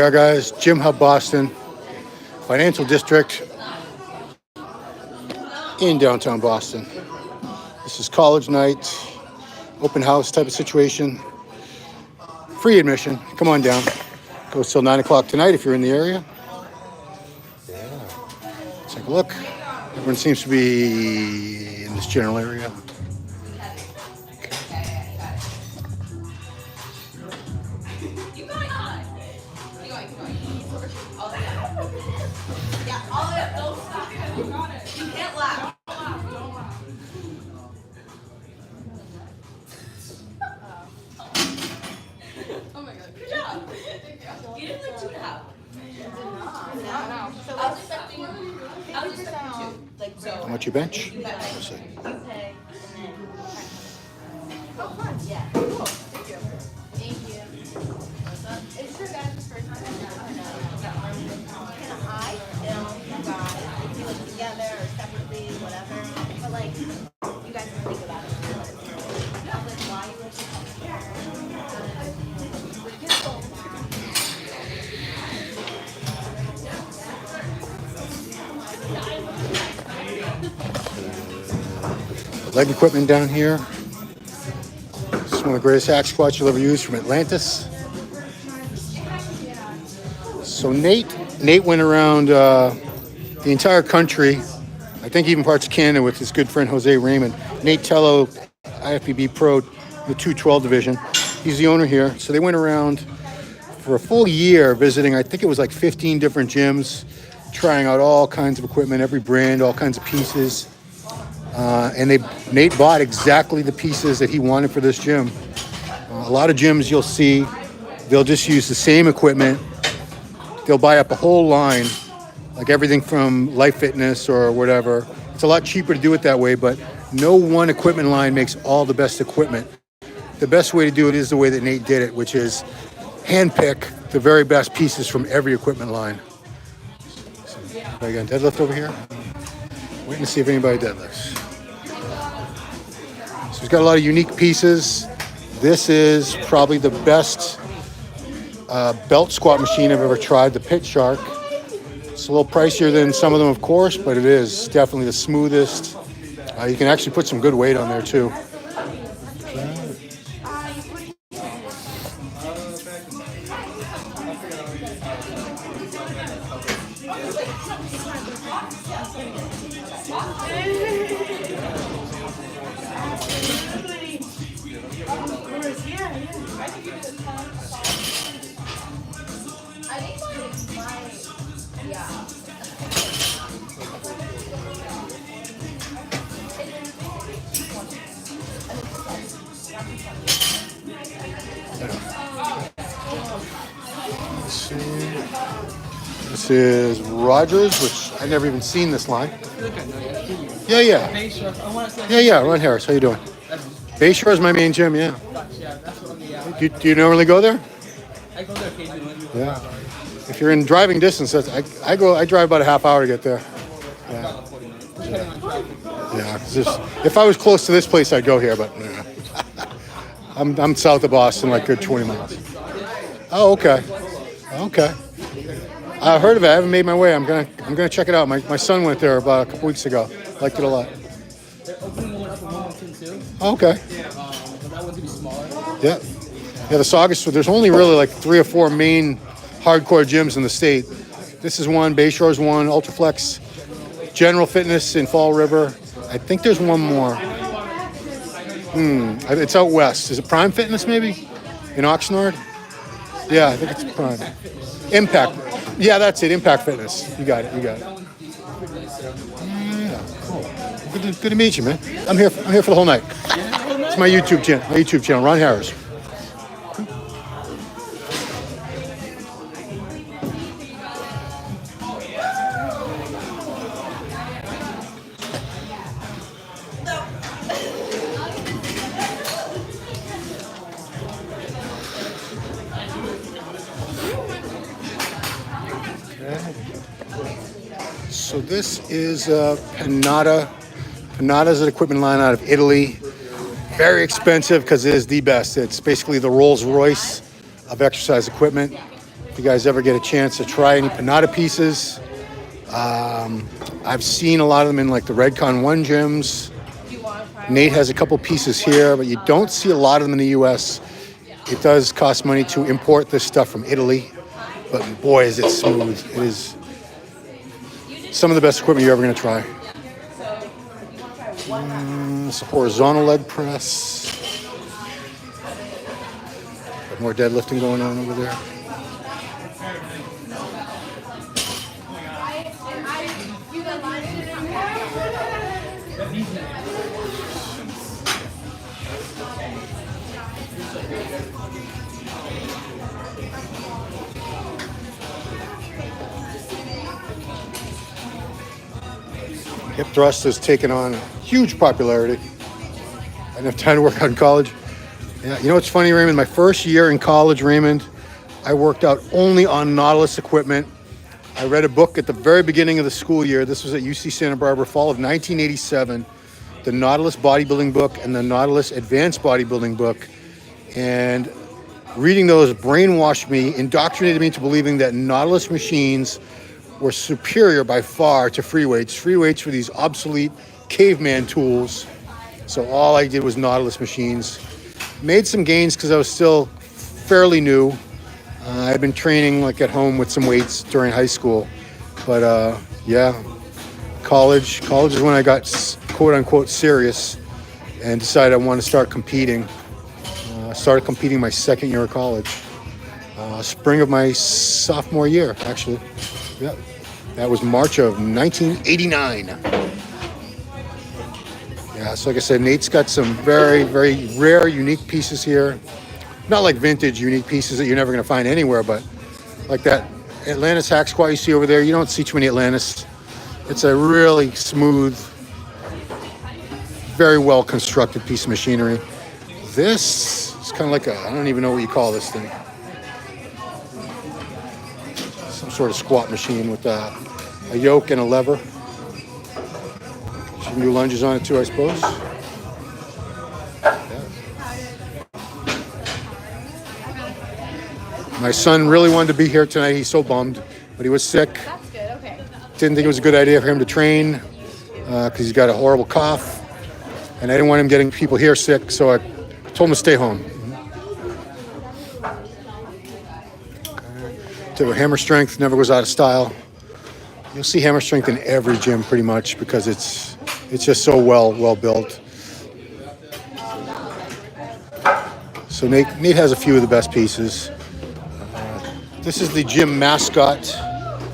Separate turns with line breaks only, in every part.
are, guys. GymHub Boston, financial district in downtown Boston. This is college night, open house type of situation. Free admission. Come on down. Goes till 9 o'clock tonight if you're in the area. Yeah. Let's take a look. Everyone seems to be in this general area. How much you bench? Let's see. Leg equipment down here. This is one of the greatest hack squats you'll ever use from Atlantis. So Nate went around the entire country, I think even parts of Canada, with his good friend Jose Raymond. Nate Tello, IFBB Pro, the 212 division. He's the owner here. So they went around for a full year visiting, I think it was like 15 different gyms, trying out all kinds of equipment, every brand, all kinds of pieces. And Nate bought exactly the pieces that he wanted for this gym. A lot of gyms you'll see, they'll just use the same equipment. They'll buy up a whole line, like everything from Life Fitness or whatever. It's a lot cheaper to do it that way, but no one equipment line makes all the best equipment. The best way to do it is the way that Nate did it, which is handpick the very best pieces from every equipment line. So, again, deadlift over here. Waiting to see if anybody deadlifts. So he's got a lot of unique pieces. This is probably the best belt squat machine I've ever tried, the Pit Shark. It's a little pricier than some of them, of course, but it is definitely the smoothest. You can actually put some good weight on there, too. This is Rogers, which I've never even seen this line. Yeah. Ron Harris, how you doing? Bayshore is my main gym, yeah. Do you normally go there?
I go there occasionally.
Yeah. If you're in driving distance, I drive about a half hour to get there. Yeah. Yeah. If I was close to this place, I'd go here, but I'm south of Boston, like good 20 miles. Oh, okay. I heard of it. I haven't made my way. I'm gonna check it out. My son went there about a couple weeks ago. Liked it a lot.
They're opening one up in Wilmington too.
Oh, okay.
But that one's gonna be smaller.
Yeah. The Saugus. There's only really like 3 or 4 main hardcore gyms in the state. This is one. Bayshore's one. Ultraflex, General Fitness in Fall River. I think there's one more. It's out west. Is it Prime Fitness maybe? In Oxnard? Yeah, I think it's Prime. Impact. Yeah, that's it. Impact Fitness. You got it. Yeah, cool. Good to meet you, man. I'm here for the whole night. It's my YouTube channel, Ron Harris. So this is Panada. Panada is an equipment line out of Italy. Very expensive because it is the best. It's basically the Rolls Royce of exercise equipment. If you guys ever get a chance to try any Panada pieces, I've seen a lot of them in like the Redcon 1 gyms. Nate has a couple pieces here, but you don't see a lot of them in the U.S. It does cost money to import this stuff from Italy, but boy, is it smooth. It is some of the best equipment you're ever going to try. It's a horizontal leg press. Got more deadlifting going on over there. Hip thrust has taken on huge popularity. I didn't have time to work out in college. Yeah, you know what's funny, Raymond? My first year in college, Raymond, I worked out only on Nautilus equipment. I read a book at the very beginning of the school year. This was at UC Santa Barbara, fall of 1987. The Nautilus bodybuilding book and the Nautilus advanced bodybuilding book. And reading those brainwashed me, indoctrinated me into believing that Nautilus machines were superior by far to free weights. Free weights were these obsolete caveman tools. So all I did was Nautilus machines. Made some gains because I was still fairly new. I'd been training like at home with some weights during high school. But yeah, college is when I got quote unquote serious and decided I wanted to start competing. I started competing my second year of college. Spring of my sophomore year, actually. Yeah, that was March of 1989. Yeah, so like I said, Nate's got some very, very rare, unique pieces here. Not like vintage, unique pieces that you're never going to find anywhere, but like that Atlantis hack squat you see over there, you don't see too many Atlantis. It's a really smooth, very well constructed piece of machinery. This is kind of like I don't even know what you call this thing. Some sort of squat machine with a yoke and a lever. You can do lunges on it too, I suppose. Yeah. My son really wanted to be here tonight. He's so bummed, but he was sick.
That's good, okay.
Didn't think it was a good idea for him to train because he's got a horrible cough. And I didn't want him getting people here sick, so I told him to stay home. So hammer strength never goes out of style. You'll see hammer strength in every gym pretty much because it's just so well built. So Nate has a few of the best pieces. This is the gym mascot.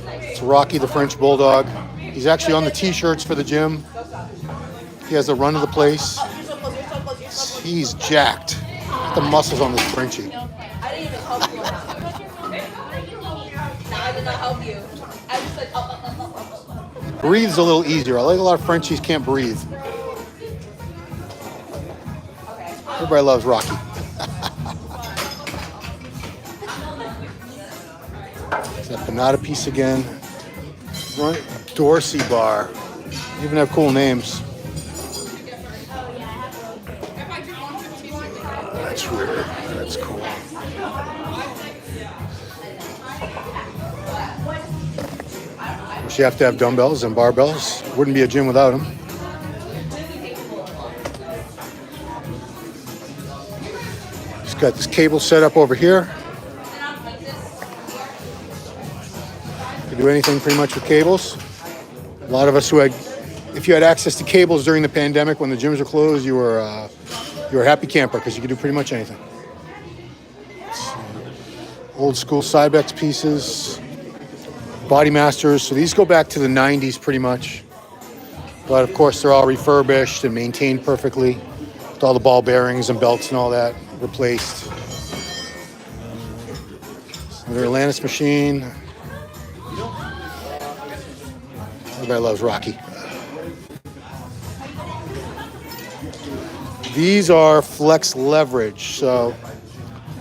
It's Rocky the French Bulldog. He's actually on the t-shirts for the gym. He has the run of the place. He's jacked. Look at the muscles on this Frenchie.
I didn't even help you. No, I did not help you. I just said,
Breathes a little easier. I like a lot of Frenchies can't breathe. Everybody loves Rocky. It's that Panada piece again. Right, Dorsey bar. You even have cool names. That's weird. That's cool. Wish you have to have dumbbells and barbells. Wouldn't be a gym without them. Just got this cable set up over here. You can do anything pretty much with cables. A lot of us who had, if you had access to cables during the pandemic when the gyms were closed, you were a happy camper because you could do pretty much anything. Old school Cybex pieces, Body Masters. So these go back to the 90s pretty much. But of course, they're all refurbished and maintained perfectly with all the ball bearings and belts and all that replaced. Another Atlantis machine. Everybody loves Rocky. These are Flex Leverage. So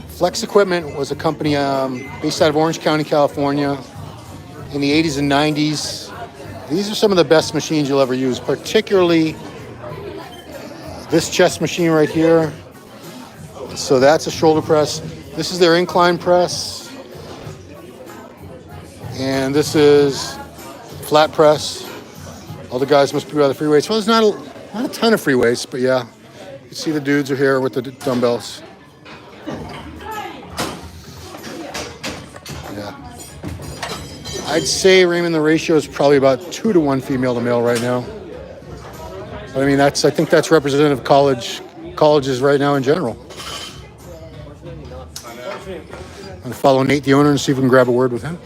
Flex Equipment was a company based out of Orange County, California in the 80s and 90s. These are some of the best machines you'll ever use, particularly this chest machine right here. So that's a shoulder press. This is their incline press. And this is flat press. All the guys must be by the free weights. Well, there's not a ton of free weights, but yeah. You can see the dudes are here with the dumbbells. Yeah. I'd say, Raymond, the ratio is probably about 2 to 1 female to male right now. But I mean, I think that's representative of colleges right now in general. I'm going to follow Nate, the owner, and see if we can grab a word with him.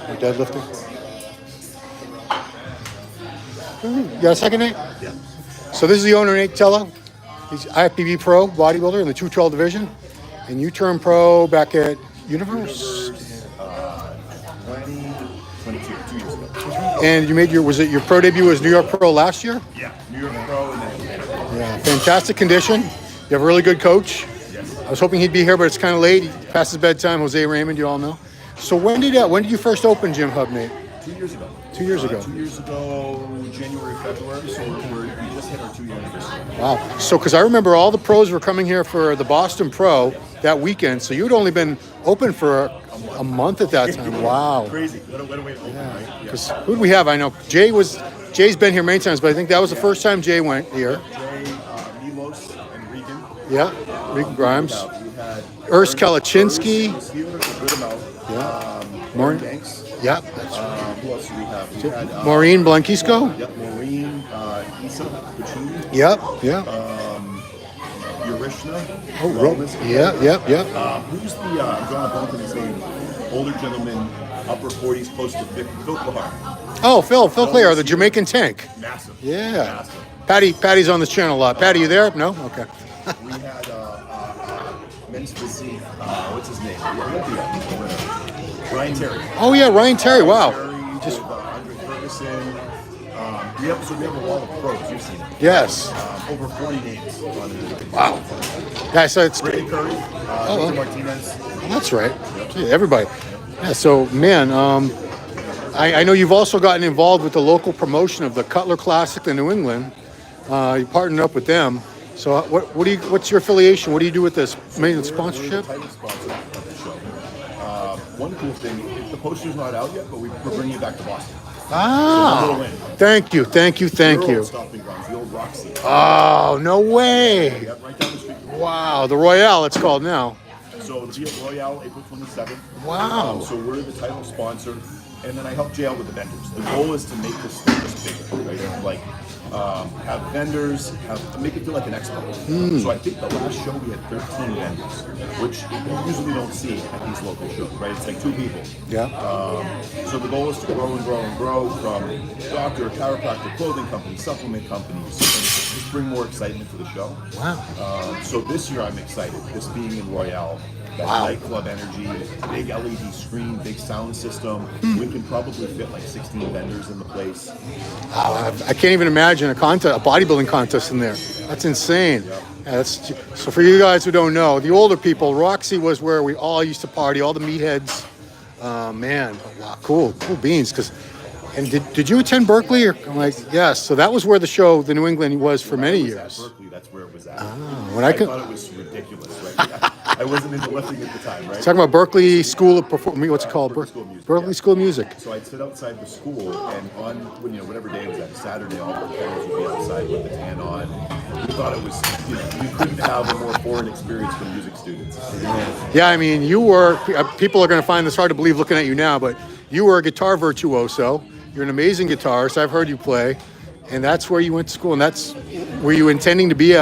You're deadlifting? You got a second, Nate?
Yeah.
So this is the owner, Nate Tello. He's IFBB Pro bodybuilder in the 212 division. And you turned pro back at Universe?
22 years ago.
And you made was it your pro debut as New York Pro last year?
Yeah, New York Pro and then
Yeah, fantastic condition. You have a really good coach.
yes.
I was hoping he'd be here, but it's kind of late. He past his bedtime. Jose Raymond, you all know. So when did you first open GymHub, Nate?
2 years ago.
2 years ago.
2 years ago, January, February. So we just hit our 2 year anniversary.
Wow. So because I remember all the pros were coming here for the Boston Pro that weekend. So you'd only been open for a month at that time. Wow.
Crazy. What a way to open, right? Yeah.
Because who do we have? I know Jay's been here many times, but I think that was the first time Jay went here.
Jay, Milos, and Regan.
Yeah. Regan Grimes.
We had
Urs Kalachinsky.
was here a good amount.
Yeah.
Maureen Banks.
Yeah. That's right.
Who else do we have? We had
Maureen Blankisco.
Yep, Maureen, Issa, Pachuni,
Yep. Yeah.
Urishna.
Oh,
Wellness.
yeah.
Who's the, I'm drawing a blank on his name, older gentleman, upper 40s, close to 50, Phil Kahar.
Oh, Phil Clare, the Jamaican tank.
Massive.
Yeah.
Massive.
Patty's on this channel a lot. Patty, you there? No? Okay.
We had men's physique, what's his name? Ryan Terry.
Oh yeah, Ryan Terry. Wow.
Terry,
Just
Andre Ferguson. We have a wall of pros. You've seen it.
yes.
Over 40 names on it.
Wow. Yeah, so it's
Ray Curry,
Oh.
Martinez.
that's right. Gee, everybody. Yeah. So man, I know you've also gotten involved with the local promotion of the Cutler Classic in New England. You partnered up with them. So what's your affiliation? What do you do with this? Main sponsorship?
We're the title sponsor of the show. One cool thing, the poster's not out yet, but we're bringing it back to Boston.
Ah. Thank you.
Your old stomping grounds, the old Roxy.
Oh, no way.
Yep, right down the street.
Wow, the Royale it's called now.
So it'll be at Royale April 27th.
Wow.
So we're the title sponsor, and then I help JL with the vendors. The goal is to make this thing just bigger, right? Like have vendors, make it feel like an expo. So I think the last show we had 13 vendors, which you usually don't see at these local shows, right? It's like 2 people.
Yeah.
So the goal is to grow and grow and grow from doctor, chiropractor, clothing companies, supplement companies, and just bring more excitement to the show.
Wow.
So this year I'm excited. This being in Royale, that nightclub energy, big LED screen, big sound system. We can probably fit like 16 vendors in the place.
I can't even imagine a bodybuilding contest in there. That's insane. Yeah, so for you guys who don't know, the older people, Roxy was where we all used to party, all the meatheads. Man, wow, cool beans. And did you attend Berkeley? I'm like, yes. So that was where the show, the New England, was for many years.
At Berkeley, that's where it was at.
I
thought it was ridiculous, right? I wasn't into lifting at the time, right?
Talking about Berkeley School of Performing, what's it called?
Berkeley School of Music,
Berkeley
yeah.
School of Music.
So I'd sit outside the school, and on whatever day it was, that Saturday, all the parents would be outside with the tan on. We thought it was, you couldn't have a more foreign experience for music students.
Yeah, I mean, people are going to find this hard to believe looking at you now, but you were a guitar virtuoso. You're an amazing guitarist. I've heard you play, and that's where you went to school. And were you intending to be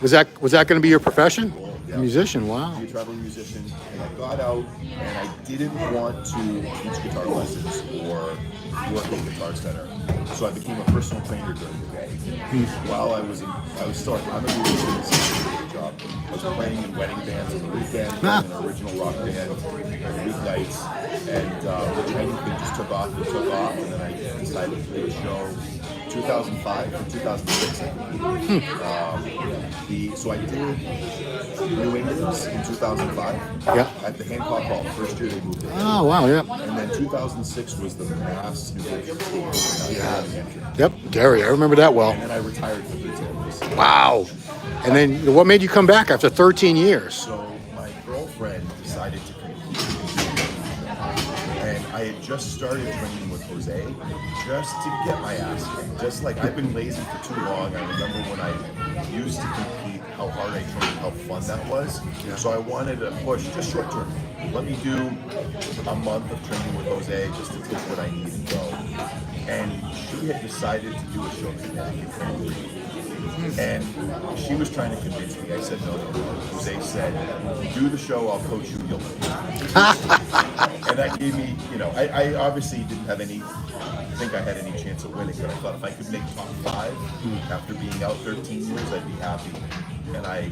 was that going to be your profession? A musician, wow.
Be a traveling musician, and I got out, and I didn't want to teach guitar lessons or work at Guitar Center, so I became a personal trainer during the day. While I'm a musician, job. I was playing in wedding bands on the weekend, playing in an original rock band on the weeknights, and the training thing just took off, and then I decided to do a show 2005 and 2006. So I did New England's in 2005
Yeah.
at the Hancock Hall. First year they moved it.
Oh, wow, yeah.
And then 2006 was the Mass New Hampshire State.
Yeah.
New Hampshire.
Yep, Gary, I remember that well.
And then I retired for 13 years.
Wow. And then what made you come back after 13 years?
So my girlfriend decided to compete. And I had just started training with Jose just to get my ass kicked. Just like I've been lazy for too long. I remember when I used to compete, how hard I trained, how fun that was. So I wanted to push just short term. Let me do a month of training with Jose just to take what I need and go. And she had decided to do a show in Connecticut. And she was trying to convince me. I said, no. Jose said, do the show, I'll coach you, you'll win. And that gave me, I obviously didn't have think I had any chance of winning, but I thought if I could make top 5 after being out 13 years, I'd be happy. And I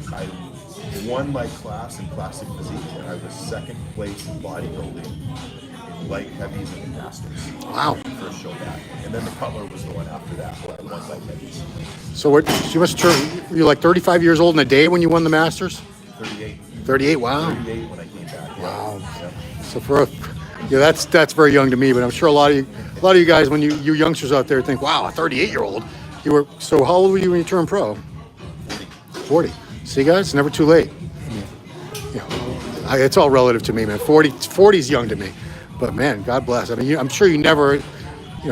won my class in classic physique, and I was second place in bodybuilding in light heavies and masters.
Wow.
First show back. And then the Cutler was the one after that, where I won light heavies.
So you must turn, you're like 35 years old in a day when you won the Masters?
38.
38, wow.
38 when I came back.
Wow.
Yeah.
So that's very young to me, but I'm sure a lot of you guys, when you youngsters out there think, wow, a 38-year-old. So how old were you when you turned pro? 40. See, guys, it's never too late. It's all relative to me, man. 40 is young to me, but man, God bless. I mean, I'm sure you never,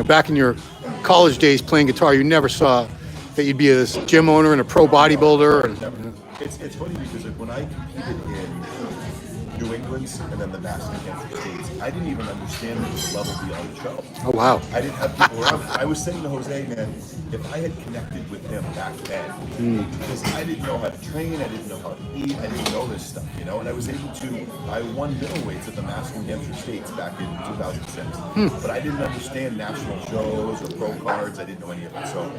back in your college days playing guitar, you never saw that you'd be a gym owner and a pro bodybuilder. And
It's funny because when I competed in New England's and then the Mass New Hampshire States, I didn't even understand there was a level beyond the show.
Oh, wow.
I didn't have people around me. I was saying to Jose, man, if I had connected with him back then, because I didn't know how to train, I didn't know how to eat, I didn't know this stuff, and I was able to, I won middleweights at the Mass New Hampshire States back in 2006, but I didn't understand national shows or pro cards, I didn't know any of it, so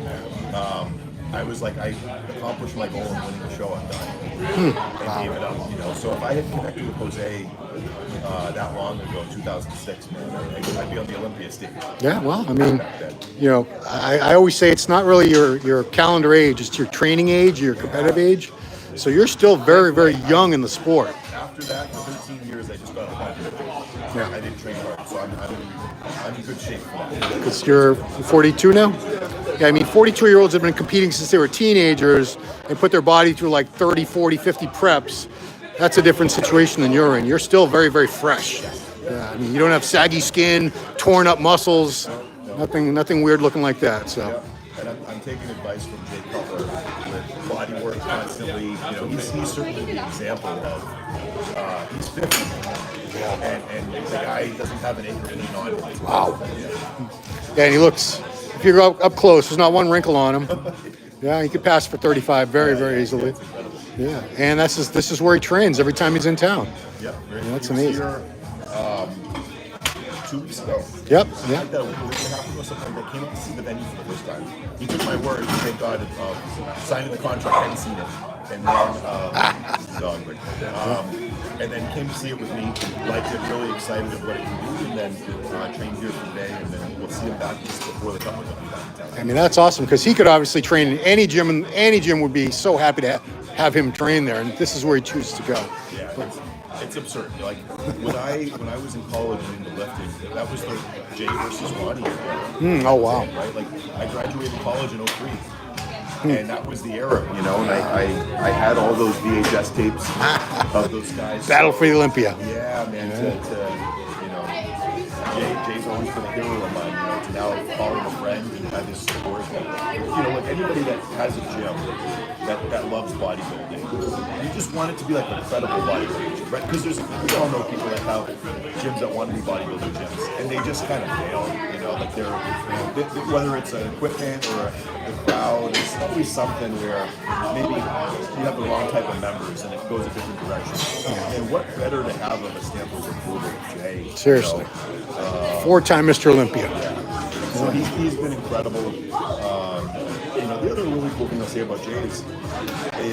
I was like, I accomplished my goal of winning the show, I'm done, and gave it up, so if I had connected with Jose that long ago, 2006, man, I'd be on the Olympia stage.
Yeah, well, I mean, I always say it's not really your calendar age, it's your training age, your competitive age. So you're still very, very young in the sport.
After that, for 13 years, I just got a hundred.
Yeah.
I didn't train hard, so I'm in good shape for that.
Because you're 42 now? Yeah, I mean, 42-year-olds have been competing since they were teenagers and put their body through like 30, 40, 50 preps. That's a different situation than you're in. You're still very, very fresh. Yeah, I mean, you don't have saggy skin, torn up muscles, nothing weird looking like that. So.
Yeah. And I'm taking advice from Jay Cutler with body work constantly. He's certainly the example of he's 50, and the guy doesn't have an acre lean on him.
Wow. Yeah, and he looks. If you're up close, there's not one wrinkle on him. Yeah, he could pass for 35 very, very easily. Yeah, and this is where he trains every time he's in town.
Yeah,
that's amazing.
Here, 2 weeks ago.
Yep.
Yeah. Like that, a week and a half ago, something like that, came up to see the venue for the first time. He took my word, thank God, of signing the contract. I hadn't seen it, and then dog, and then came to see it with me. Liked it, really excited of what it can do, and then trained here today, and then we'll see him back just before the Cup will be back in town.
I mean, that's awesome because he could obviously train in any gym, and any gym would be so happy to have him train there, and this is where he chooses to go.
Yeah, it's absurd. Like when I was in college and into lifting, that was the Jay versus Ronnie era.
Oh wow!
Right, like I graduated college in 03. And that was the era, and I had all those VHS tapes of those guys.
Battle for the Olympia.
Yeah, man. Jay's always been a hero of mine. To now call him a friend and have his support. Like anybody that has a gym that loves bodybuilding, you just want it to be like a credible bodybuilding gym, right? Because we all know people that have gyms that want to be bodybuilding gyms, and they just kind of fail. Like they're whether it's an equipment or the crowd, it's always something where maybe you have the wrong type of members and it goes a different direction. And what better to have of a stamp of approval with Jay?
Seriously. 4-time Mr. Olympia.
Yeah. So he's been incredible. The other really cool thing I'll say about Jay is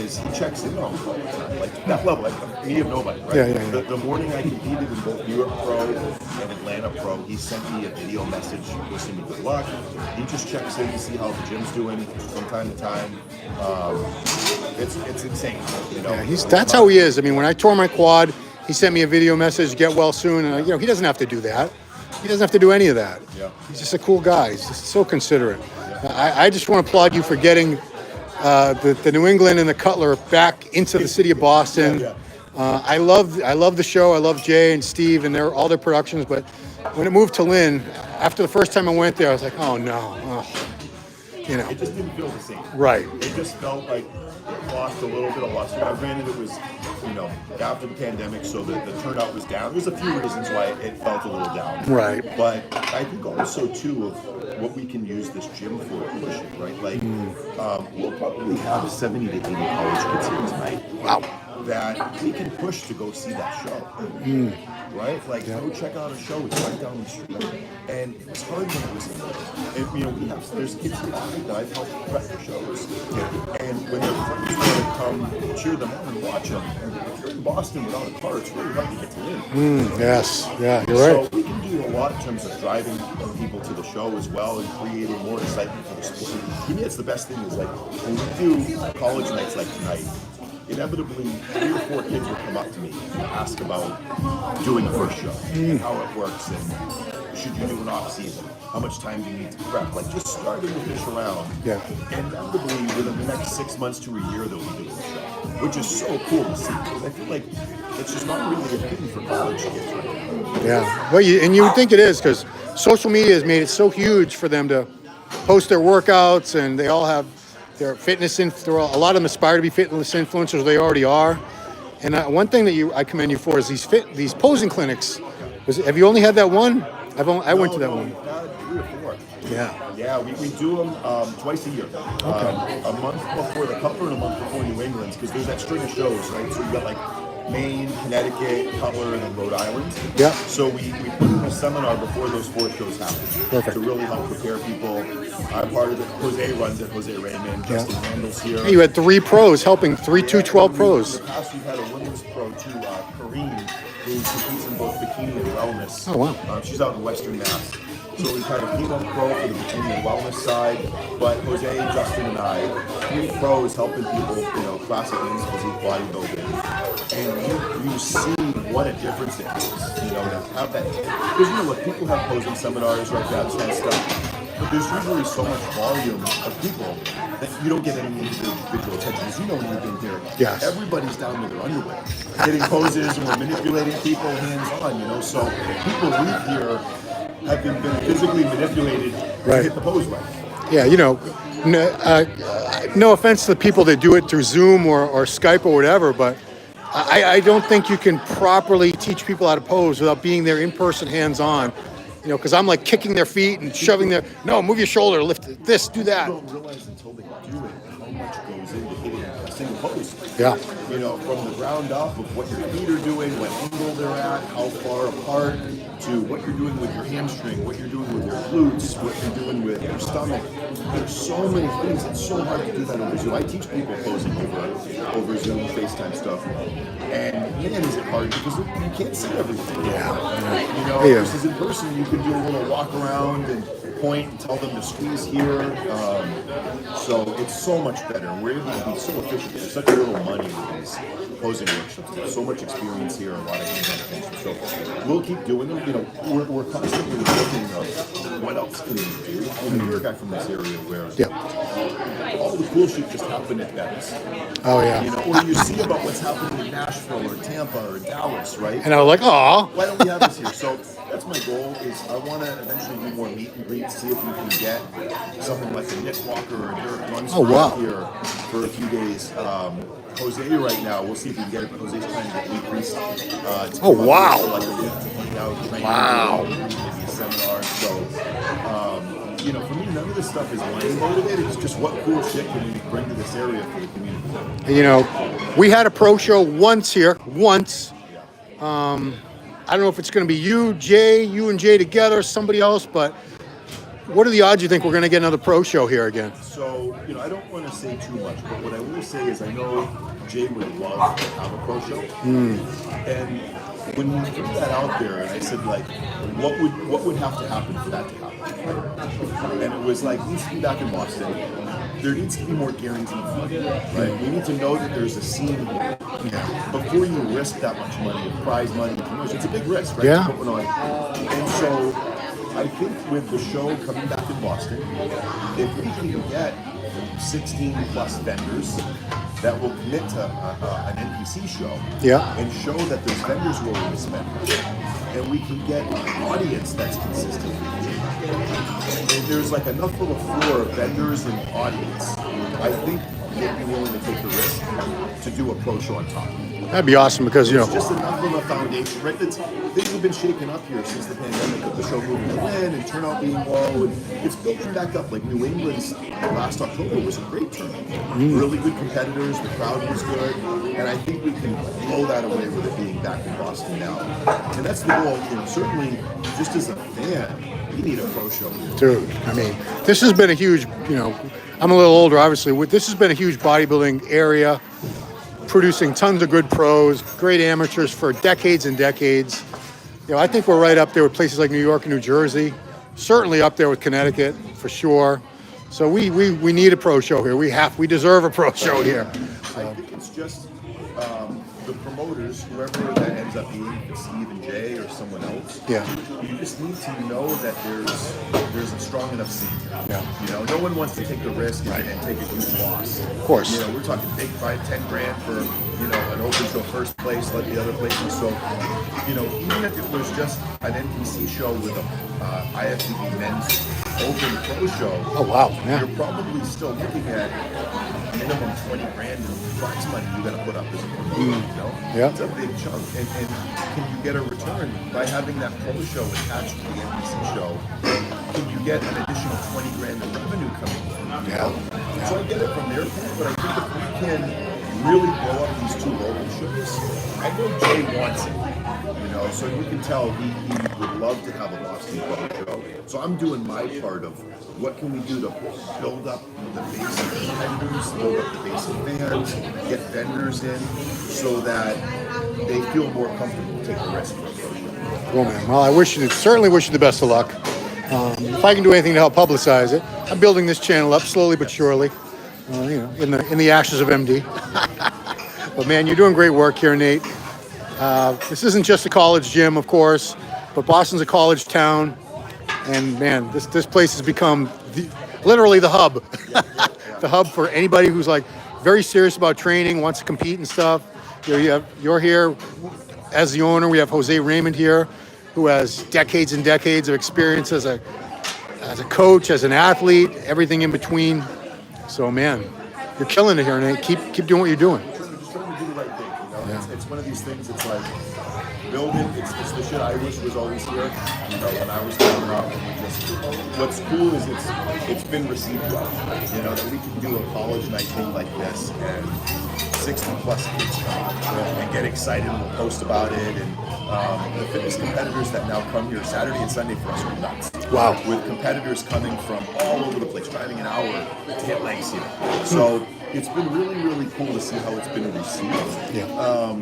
is he checks in on me all the time, like that level, like me of nobody, right?
Yeah.
The morning I competed in both New York Pro and Atlanta Pro, he sent me a video message wishing me good luck. He just checks in to see how the gym's doing from time to time. It's insane, you know.
Yeah, that's how he is. I mean, when I tore my quad, he sent me a video message, get well soon, and he doesn't have to do that. He doesn't have to do any of that.
Yeah.
He's just a cool guy. He's just so considerate. I just want to applaud you for getting the New England and the Cutler back into the city of Boston.
Yeah.
I love the show. I love Jay and Steve and all their productions. But when it moved to Lynn, after the first time I went there, I was like, oh no,
It just didn't feel the same.
Right.
It just felt like it lost a little bit of luster. Now, granted, it was, after the pandemic, so the turnout was down. There's a few reasons why it felt a little down.
Right.
But I think also, too, of what we can use this gym for to push it, right? Like, we'll probably have 70 to 80 college kids here tonight.
Wow.
That we can push to go see that show. Right? Like, go check out a show. It's right down the street. And it's hard when it was and, there's kids here that I've helped prep for shows. And when their friends want to come cheer them on and watch them, and if you're in Boston without a car, it's really hard to get to Lynn.
Yes. Yeah, you're right.
So we can do a lot in terms of driving people to the show as well and creating more excitement for the sport. To me, it's the best thing is like when we do college nights like tonight, inevitably 3 or 4 kids will come up to me and ask about doing the first show, how it works, and should you do an off season? How much time do you need to prep? Like just starting to fish around.
Yeah.
And inevitably within the next 6 months to a year they'll be doing the show, which is so cool to see. Because I feel like it's just not really a thing for college kids right now.
Yeah. Well, you would think it is because social media has made it so huge for them to post their workouts, and they all have their fitness. A lot of them aspire to be fitness influencers. They already are. And one thing that I commend you for is these posing clinics. Have you only had that one? I went to that one.
3 or 4.
Yeah.
Yeah, we do them twice a year. A month before the Cutler and a month before New England's, because there's that string of shows, right? So you got like Maine, Connecticut, Cutler, and then Rhode Island.
Yeah.
So we put in a seminar before those 4 shows happen.
Perfect.
To really help prepare people. I'm part of it. Jose runs it, Jose Raymond, Justin Randall's here.
Hey, you had 3 pros helping, 3 212 pros.
In the past, we've had a women's pro too, Kareem, who competes in both bikini and wellness.
Oh, wow.
She's out in Western Mass. So we've had a female pro for the bikini and wellness side, but Jose, Justin, and I, 3 pros helping people, classic men's physique bodybuilding. And you see what a difference it makes, to have that. Because, look, people have posing seminars, right, that kind of stuff. But there's usually so much volume of people that you don't get any individual attention. As you know when you've been here,
Yes.
everybody's down to their underwear, getting poses, and we're manipulating people hands-on, So people leave here have been physically manipulated
Right.
to hit the pose right.
Yeah, no offense to the people that do it through Zoom or Skype or whatever, but I don't think you can properly teach people how to pose without being there in person, hands-on. Because I'm like kicking their feet and shoving move your shoulder, lift this, do that.
People don't realize until they do it how much goes into hitting a single pose.
Yeah.
From the ground up of what your feet are doing, what angle they're at, how far apart, to what you're doing with your hamstring, what you're doing with your glutes, what you're doing with your stomach. There's so many things. It's so hard to do that over Zoom. I teach people posing over Zoom, FaceTime stuff. And man, is it hard because you can't see everything.
Yeah.
Versus in person, you can do a little walk around and point and tell them to squeeze here. So it's so much better. We're able to be so efficient. There's such a little money with these posing workshops. There's so much experience here, a lot of hands-on attention. So we'll keep doing them. We're constantly looking of what else can we do. You're a guy from this area where all the cool shit just happened at Ben's.
Oh, yeah.
Or you see about what's happening in Nashville or Tampa or Dallas, right?
And I was like, oh.
Why don't we have this here? So that's my goal. Is I want to eventually do more meet and greets. See if we can get something like a Nick Walker or Derek Lunsford here for a few days. Jose right now, we'll see if we can get it. Jose's trying to get increased.
Wow.
Like a week to hang out,
Wow.
maybe a seminar. So, for me, none of this stuff is money motivated. It's just what cool shit can we bring to this area for the community.
We had a pro show once here, I don't know if it's going to be you and Jay together, somebody else, but what are the odds you think we're going to get another pro show here again?
So, I don't want to say too much, but what I will say is I know Jay would love to have a pro show. And when you threw that out there, and I said, like, what would have to happen for that to happen? And it was like, needs to be back in Boston. There needs to be more guaranteed money, right? We need to know that there's a scene here. Before you risk that much money, prize money, promotion, it's a big risk, right?
Yeah.
To put one on. And so I think with the show coming back in Boston, if we can get 16 plus vendors that will commit to an NPC show and show that there's vendors willing to spend money, and we can get an audience that's consistent. And there's like enough of a floor of vendors and audience, I think they'd be willing to take the risk to do a pro show on top.
That'd be awesome because,
It's just enough of a foundation, right? Things have been shaken up here since the pandemic with the show moving to win and turnout being low, and it's building back up. Like New England's last October was a great turnout. Really good competitors, the crowd was good, and I think we can blow that away with it being back in Boston now. And that's the goal. Certainly, just as a fan, you need a pro show here.
Dude, I mean, this has been a huge, I'm a little older, obviously. This has been a huge bodybuilding area, producing tons of good pros, great amateurs for decades and decades. I think we're right up there with places like New York and New Jersey, certainly up there with Connecticut for sure. So we need a pro show here. We deserve a pro show here.
I think it's just the promoters, whoever that ends up being, Steve and Jay or someone else.
Yeah.
You just need to know that there's a strong enough scene.
Yeah.
No one wants to take the risk and take a huge loss.
Of course.
We're talking big prize, 10 grand for an open show first place, like the other places. So, even if it was just an NPC show with a IFBB men's open pro show.
Oh wow. Yeah.
You're probably still looking at minimum 20 grand in prize money you got to put up as a promoter.
Yeah.
It's a big chunk. And can you get a return by having that pro show attached to the NPC show? Can you get an additional 20 grand in revenue coming in?
Yeah.
So I get it from their point, but I think if we can really blow up these two local shows, I know Jay wants it. So you can tell he would love to have a Boston Pro show. So I'm doing my part of what can we do to build up the base of vendors, build up the base of fans, get vendors in, so that they feel more comfortable to take the risk for a pro show.
Well, man. Well, I certainly wish you the best of luck. If I can do anything to help publicize it, I'm building this channel up slowly but surely. In the ashes of MD. But man, you're doing great work here, Nate. This isn't just a college gym, of course, but Boston's a college town, and man, this place has become literally the hub, the hub for anybody who's like very serious about training, wants to compete and stuff. You're here as the owner. We have Jose Raymond here, who has decades and decades of experience as a coach, as an athlete, everything in between. So man, you're killing it here, Nate. Keep doing what you're doing.
Just trying to do the right thing. It's one of these things. It's like build it. It's the shit I wish was always here. When I was growing up, what's cool is it's been received well. That we can do a college night thing like this and 60 plus kids come and get excited and we'll post about it. And the fitness competitors that now come here Saturday and Sunday for us are nuts.
Wow.
With competitors coming from all over the place, driving an hour to hit legs here. So it's been really, really cool to see how it's been received.
Yeah.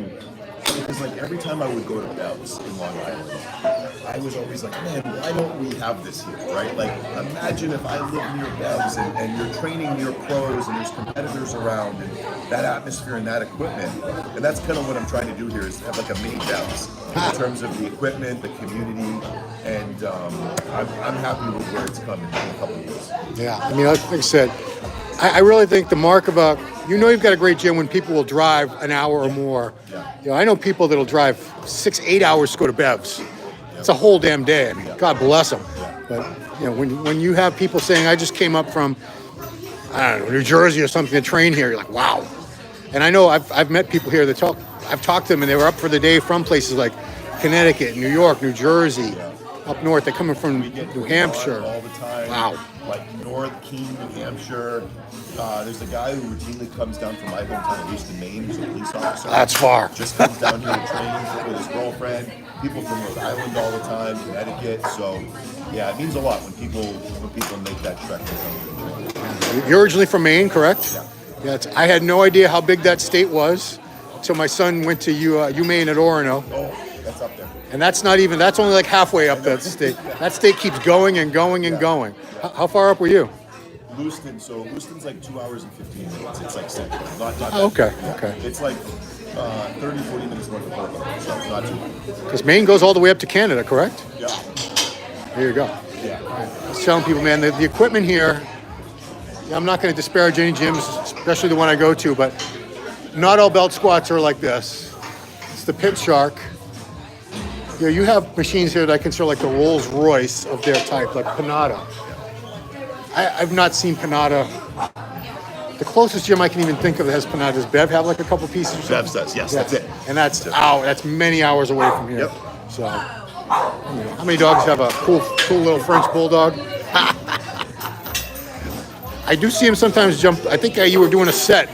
Because like every time I would go to Bev's in Long Island, I was always like, man, why don't we have this here, right? Like, imagine if I live near Bev's and you're training near pros and there's competitors around and that atmosphere and that equipment. And that's kind of what I'm trying to do here is have like a mini Bev's in terms of the equipment, the community, and I'm happy with where it's coming in a couple of years.
Yeah, I mean, like I said, I really think the mark of you've got a great gym when people will drive an hour or more.
Yeah.
I know people that'll drive 6-8 hours to go to Bev's. It's a whole damn day. I mean, God bless them. But when you have people saying, I just came up from, I don't know, New Jersey or something to train here, you're like, wow. And I know I've met people here I've talked to them and they were up for the day from places like Connecticut, New York, New Jersey. up north. They're coming from
We get
New Hampshire.
all the time.
Wow.
Like North Keene, New Hampshire. There's a guy who routinely comes down from my hometown of Houston, Maine, who's a police officer.
That's far.
Just comes down here to train with his girlfriend. People from Rhode Island all the time, Connecticut. So, yeah, it means a lot when people make that trek to come here and train.
You're originally from Maine, correct?
Yeah.
Yeah. I had no idea how big that state was until my son went to UMaine at Orono.
Oh, that's up there.
And that's only like halfway up that state. That state keeps going and going and going. How far up were you?
Lewiston, so Lewiston's like 2 hours and 15 minutes. It's like central. Not
Oh, okay,
bad. Yeah.
okay.
It's like 30, 40 minutes north of Portland, so it's not too bad.
Because Maine goes all the way up to Canada, correct?
Yeah.
There you go.
Yeah.
I was telling people, man, the equipment here, I'm not going to disparage any gyms, especially the one I go to, but not all belt squats are like this. It's the Pit Shark. You have machines here that I consider like the Rolls Royce of their type, like Panada. I've not seen Panada. The closest gym I can even think of that has Panada does Bev have like a couple pieces or something?
Bev's does, yes, that's it.
And that's many hours away from here.
Yep.
So, how many dogs have a cool little French bulldog? I do see him sometimes jump. I think you were doing a set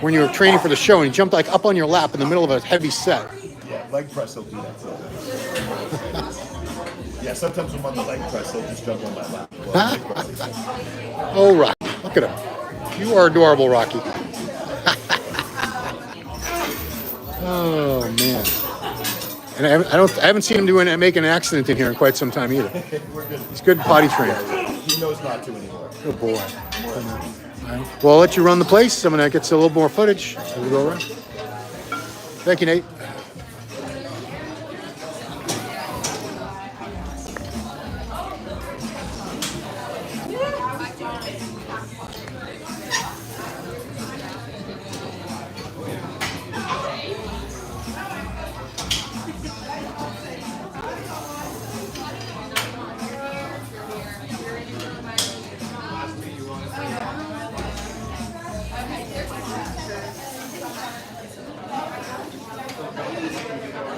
when you were training for the show, and he jumped like up on your lap in the middle of a heavy set.
Yeah, leg press, he'll do that sometimes. Yeah, sometimes when I'm on the leg press, he'll just jump on my lap. Well, leg press.
Oh, Rocky, look at him. You are adorable, Rocky. Oh man. And I haven't seen him make an accident in here in quite some time either.
We're good.
He's good potty trained.
He knows not to anymore.
Good boy. Well, I'll let you run the place. I'm gonna get a little more footage as we go around. Thank you, Nate.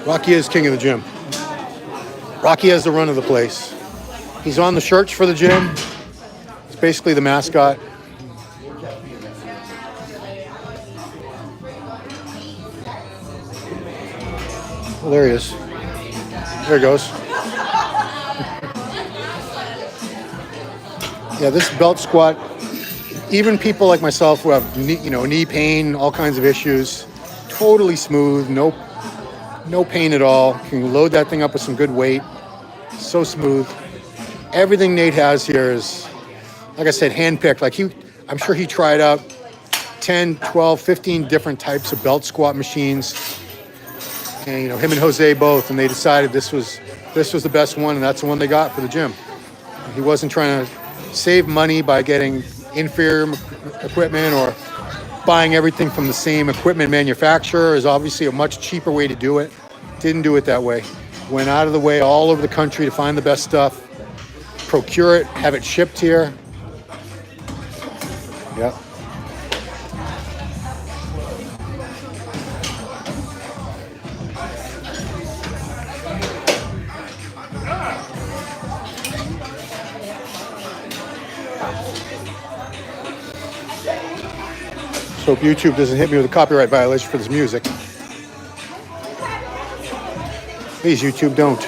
Rocky is king of the gym. Rocky has the run of the place. He's on the shirts for the gym. He's basically the mascot. Well, there he is. There he goes. Yeah, this belt squat, even people like myself who have knee pain, all kinds of issues, totally smooth, no pain at all. Can load that thing up with some good weight. So smooth. Everything Nate has here is, like I said, handpicked. I'm sure he tried out 10, 12, 15 different types of belt squat machines. And him and Jose both, and they decided this was the best one, and that's the one they got for the gym. He wasn't trying to save money by getting inferior equipment or buying everything from the same equipment manufacturer. Is obviously a much cheaper way to do it. Didn't do it that way. Went out of the way all over the country to find the best stuff, procure it, have it shipped here. Yep. So hope YouTube doesn't hit me with a copyright violation for this music. Please, YouTube, don't.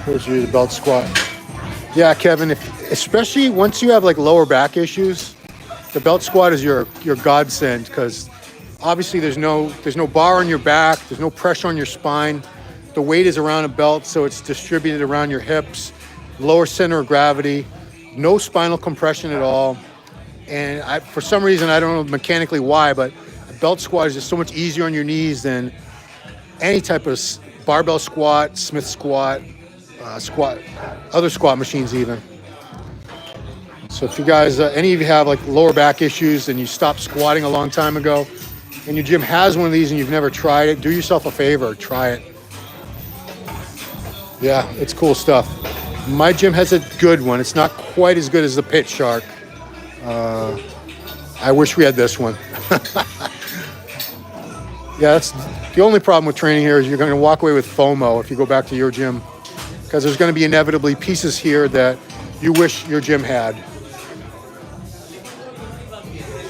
Here's the belt squat. Yeah, Kevin, especially once you have like lower back issues, the belt squat is your godsend, because obviously there's no bar on your back, there's no pressure on your spine. The weight is around a belt, so it's distributed around your hips, lower center of gravity, no spinal compression at all. And for some reason, I don't know mechanically why, but a belt squat is just so much easier on your knees than any type of barbell squat, Smith squat, other squat machines even. So if you guys, any of you have like lower back issues and you stopped squatting a long time ago, and your gym has one of these and you've never tried it, do yourself a favor, try it. Yeah, it's cool stuff. My gym has a good one. It's not quite as good as the Pit Shark. I wish we had this one. Yeah, that's the only problem with training here is you're going to walk away with FOMO if you go back to your gym, because there's going to be inevitably pieces here that you wish your gym had.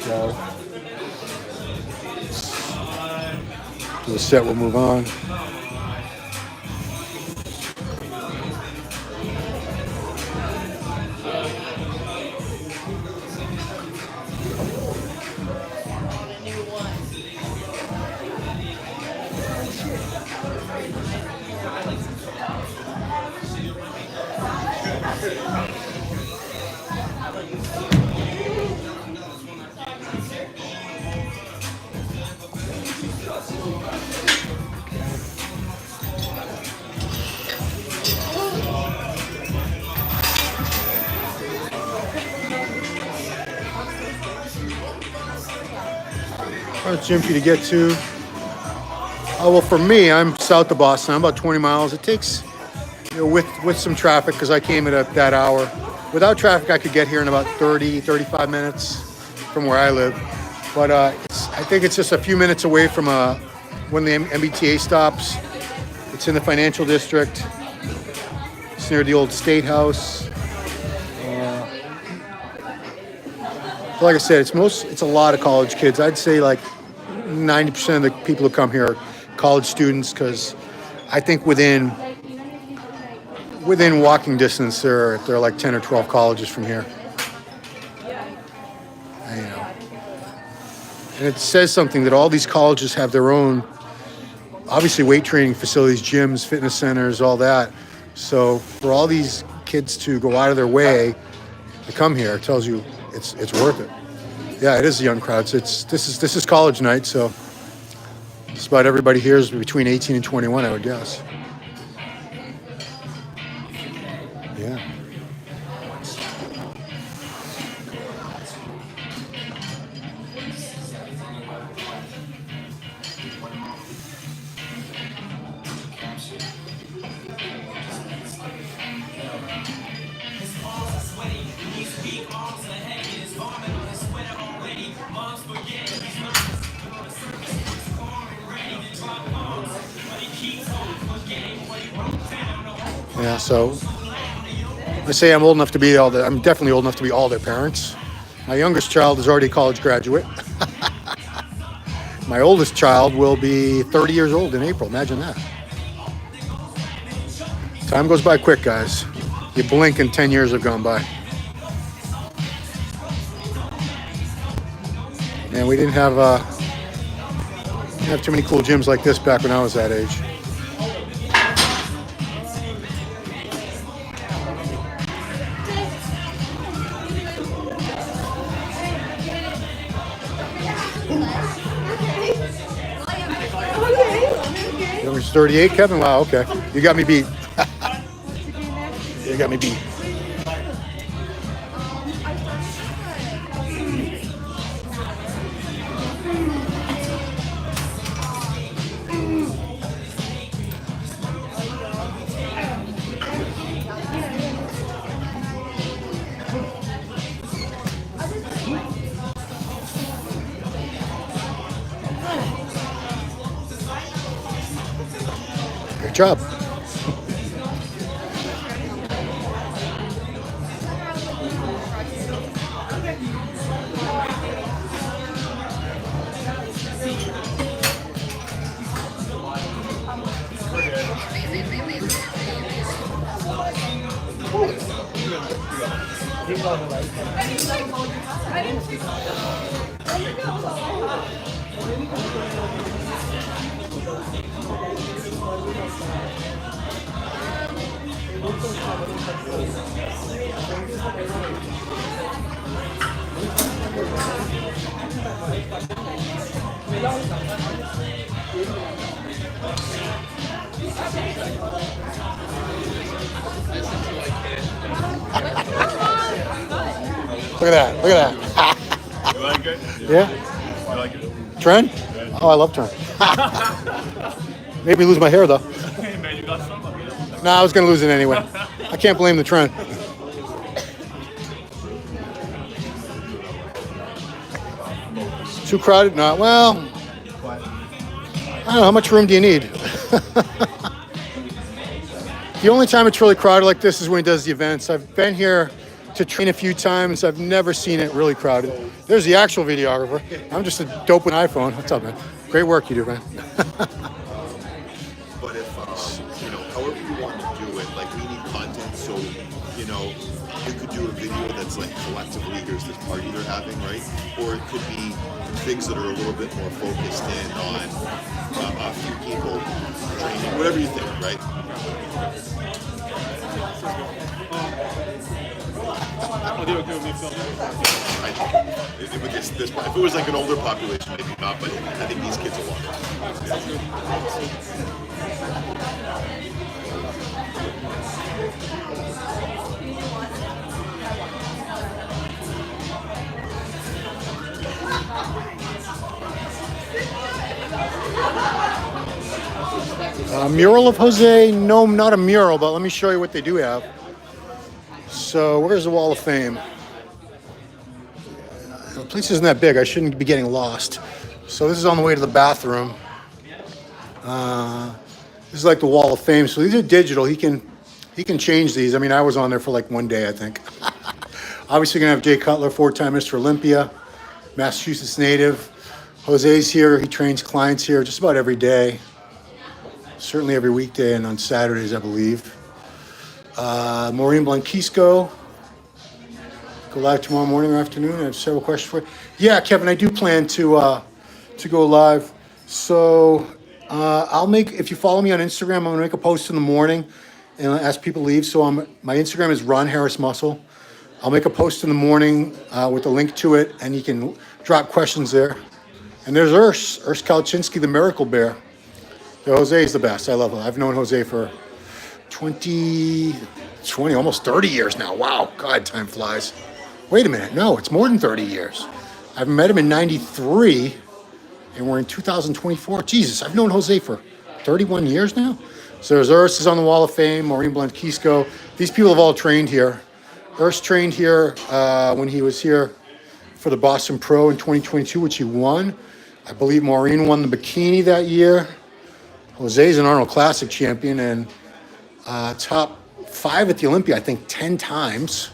So, do the set, we'll move on. First gym for you to get to. Oh, well, for me, I'm south of Boston. I'm about 20 miles. It takes, with some traffic, because I came at that hour. Without traffic, I could get here in about 30, 35 minutes from where I live. But I think it's just a few minutes away from when the MBTA stops. It's in the financial district. It's near the old State House. Like I said, it's a lot of college kids. I'd say like 90% of the people who come here are college students, because I think within walking distance there are like 10 or 12 colleges from here. And, and it says something that all these colleges have their own, obviously, weight training facilities, gyms, fitness centers, all that. So for all these kids to go out of their way to come here, it tells you it's worth it. Yeah, it is a young crowd. So this is college night, so just about everybody here is between 18 and 21, I would guess. Yeah. Yeah, so I say I'm old enough to be I'm definitely old enough to be all their parents. My youngest child is already a college graduate. My oldest child will be 30 years old in April. Imagine that. Time goes by quick, guys. You blink and 10 years have gone by. And we didn't have too many cool gyms like this back when I was that age. Youngest 38, Kevin? Wow, okay. You got me beat. You got me beat. Great job. Look at that. Look at that.
You like it?
Yeah?
You like it?
Trent? Oh, I love Trent. Made me lose my hair, though.
Man, you got some of it.
Nah, I was going to lose it anyway. I can't blame the Trent. Too crowded? Not well. I don't know, how much room do you need? The only time it's really crowded like this is when he does the events. I've been here to train a few times. I've never seen it really crowded. There's the actual videographer. I'm just a dope with an iPhone. What's up, man? Great work you do, man.
But if however you want to do it, like we need content, so you could do a video that's like collectively here's this party they're having, right? Or it could be things that are a little bit more focused in on a few people training, whatever you think, right? If it was like an older population, maybe not, but I think these kids will want
A mural of Jose? No, not a mural, but let me show you what they do have. So where's the Wall of Fame? The place isn't that big. I shouldn't be getting lost. So this is on the way to the bathroom. This is like the Wall of Fame. So these are digital. He can change these. I mean, I was on there for like one day, I think. Obviously, gonna have Jay Cutler, 4-time Mr. Olympia, Massachusetts native. Jose's here. He trains clients here just about every day. Certainly every weekday and on Saturdays, I believe. Maureen Blanquisco. Go live tomorrow morning or afternoon. I have several questions for you. Yeah, Kevin, I do plan to go live. So I'll make, if you follow me on Instagram, I'm gonna make a post in the morning and ask people to leave. So my Instagram is Ron Harris Muscle. I'll make a post in the morning with a link to it, and you can drop questions there. And there's Urs Kalczynski, the Miracle Bear. Jose is the best. I love him. I've known Jose for 20, almost 30 years now. Wow, God, time flies. Wait a minute, no, it's more than 30 years. I've met him in 93, and we're in 2024. Jesus, I've known Jose for 31 years now. So there's Urs is on the Wall of Fame, Maureen Blanquisco. These people have all trained here. Urs trained here when he was here for the Boston Pro in 2022, which he won. I believe Maureen won the bikini that year. Jose's an Arnold Classic champion and top 5 at the Olympia, I think 10 times.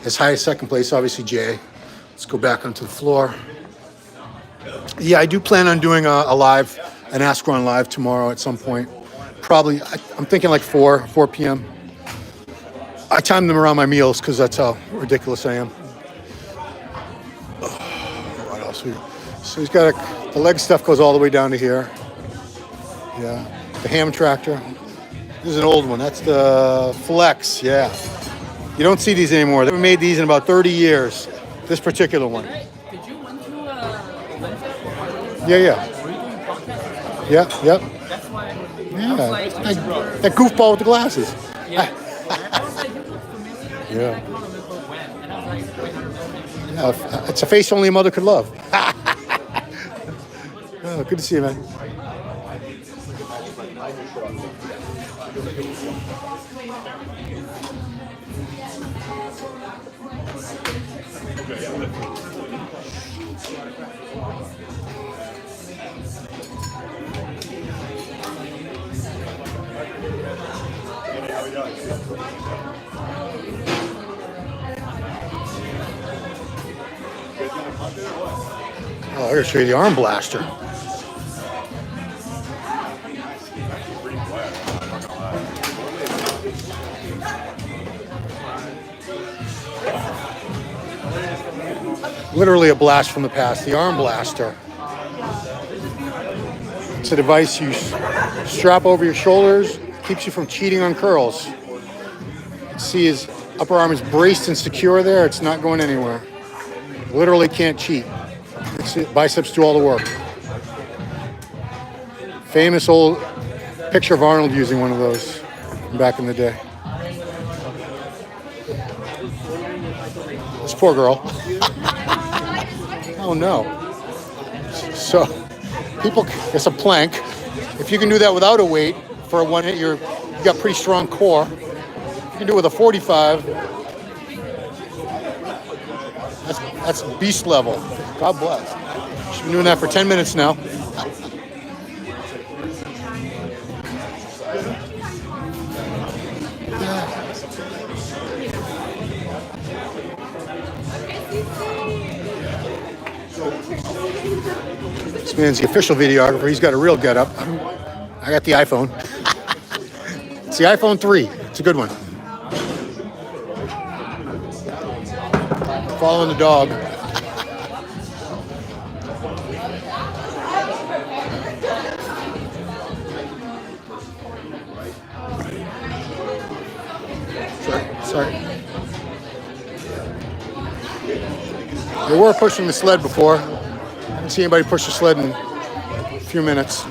As high as second place, obviously Jay. Let's go back onto the floor. Yeah, I do plan on doing a live, an Ask Ron live tomorrow at some point. Probably, I'm thinking like 4 p.m. I time them around my meals because that's how ridiculous I am. What else? So he's got the leg stuff goes all the way down to here. Yeah, the ham tractor. This is an old one. That's the Flex. Yeah, you don't see these anymore. They haven't made these in about 30 years. This particular one.
Did you went to Olympia?
Yeah.
Were you doing podcasts?
Yeah. Yep.
That's why.
Yeah. That goofball with the glasses.
Yeah. I was like, you look familiar. And
Yeah.
I can't remember when. And I was like, wait, I remember.
Yeah, it's a face only a mother could love. Oh, good to see you, man. Oh, I gotta show you the arm blaster. Literally a blast from the past, the arm blaster. It's a device you strap over your shoulders, keeps you from cheating on curls. You can see his upper arm is braced and secure there, it's not going anywhere. Literally can't cheat. Biceps do all the work. Famous old picture of Arnold using one of those from back in the day. This poor girl. Oh no. So people, it's a plank. If you can do that without a weight for a 1 you got pretty strong core. You can do it with a 45. That's beast level. God bless. She's been doing that for 10 minutes now. This man's the official videographer. He's got a real getup. I got the iPhone. It's the iPhone 3. It's a good one. Following the dog. Sorry. They were pushing the sled before. I haven't seen anybody push the sled in a few minutes.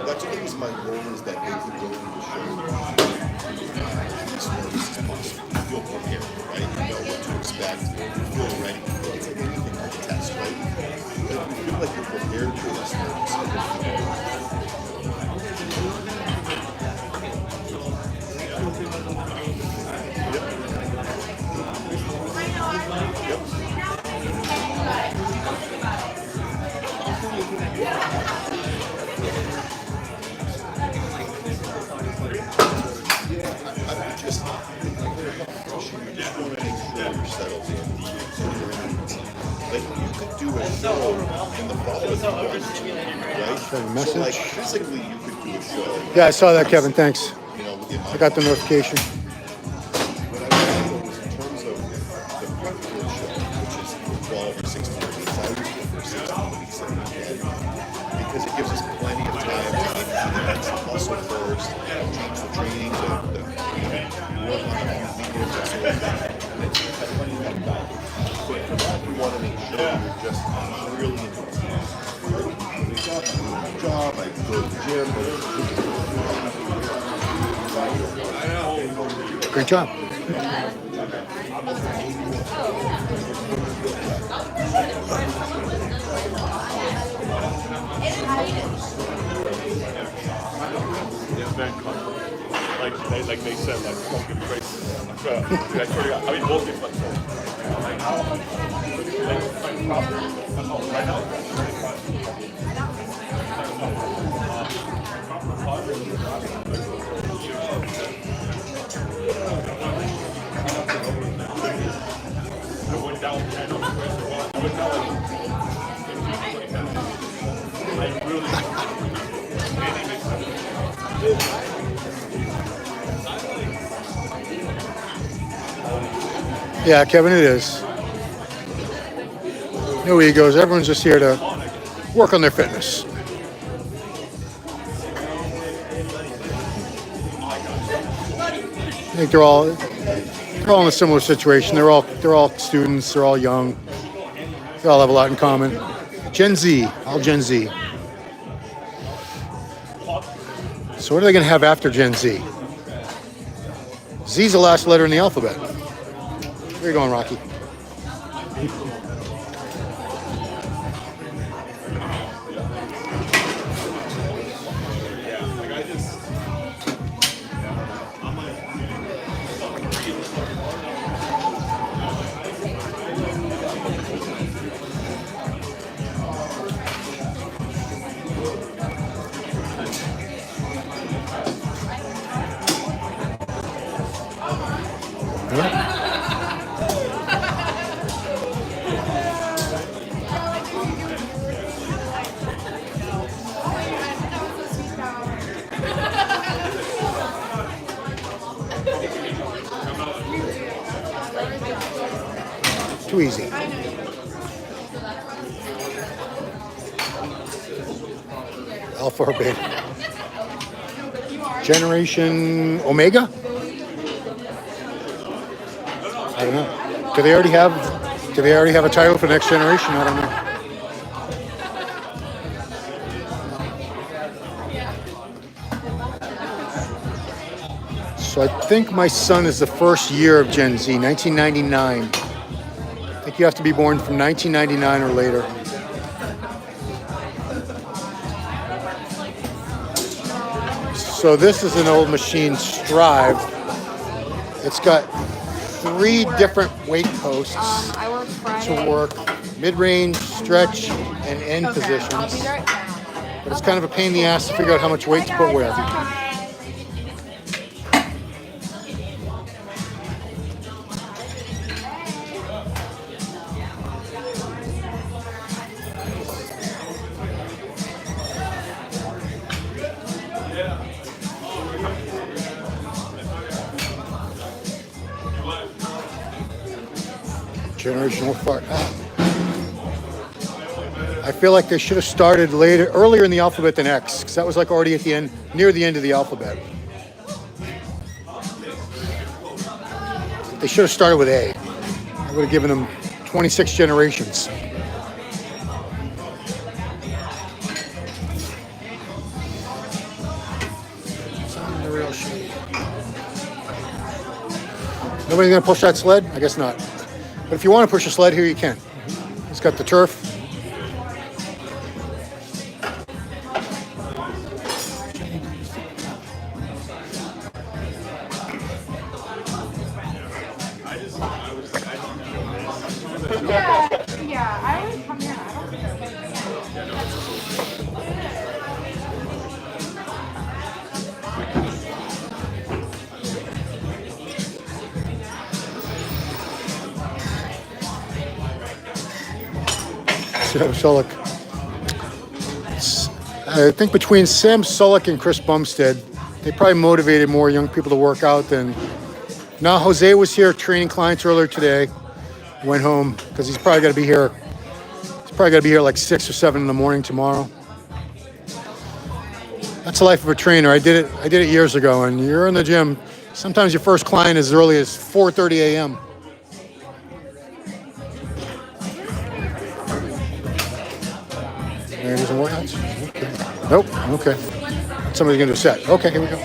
That's always my goal, is that they could go to the show as nervous as possible. You feel prepared, right? You know what to expect. You feel ready. It's like anything like a test, right? But you feel like you're prepared for this nervous. Like you could do a show in the fall if you wanted to, right? So like physically you could do a show.
Yeah, I saw that, Kevin. Thanks.
You know, within
I got the notification.
What I would say was in terms of the prep for the show, which is 12 or 16 weeks, I would prefer 16 weeks if we can, because it gives us plenty of time to get through the mental muscle first, change the training, work on a few weekends or so. But for that, we want to make sure you're just really into the job. I go to the gym.
Great job.
Like they said, like fucking crazy. I swear to God. I mean, both people like right now. I went down 10 I went down like really.
Yeah, Kevin, it is. No egos. Everyone's just here to work on their fitness. I think they're all in a similar situation. They're all students. They're all young. They all have a lot in common. Gen Z, all Gen Z. So what are they going to have after Gen Z? Z's the last letter in the alphabet. Where are you going, Rocky? Too easy. Alpha or beta? Generation Omega? I don't know. Do they already have a title for next generation? I don't know. So I think my son is the first year of Gen Z, 1999. I think you have to be born from 1999 or later. So this is an old machine, Strive. It's got 3 different weight posts
I work Friday.
to work mid-range, stretch, and end
Okay, I'll be
positions.
right back.
But it's kind of a pain in the ass to figure out how much weight to put where. Generational fart. I feel like they should have started earlier in the alphabet than X, because that was like already at the end, near the end of the alphabet. They should have started with A. I would have given them 26 generations. It's not the real shit. Nobody's gonna push that sled? I guess not. But if you want to push a sled here, you can. It's got the turf.
Yeah, I always come here. I don't think
Sam Sulek. I think between Sam Sulek and Chris Bumstead, they probably motivated more young people to work out than. Now Jose was here training clients earlier today. Went home because he's probably got to be here. He's probably got to be here like 6 or 7 in the morning tomorrow. That's the life of a trainer. I did it years ago. And you're in the gym. Sometimes your first client is as early as 4:30 a.m. There doesn't work. Okay. Nope. Okay. Somebody's gonna do a set. Okay, here we go.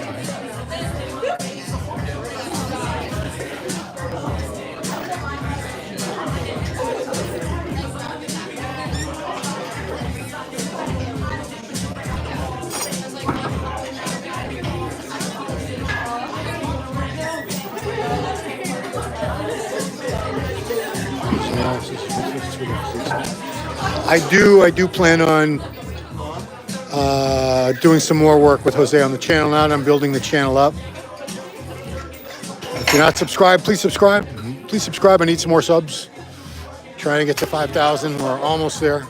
I do plan on doing some more work with Jose on the channel now that I'm building the channel up. If you're not subscribed, please subscribe. Please subscribe. I need some more subs. Trying to get to 5,000. We're almost there.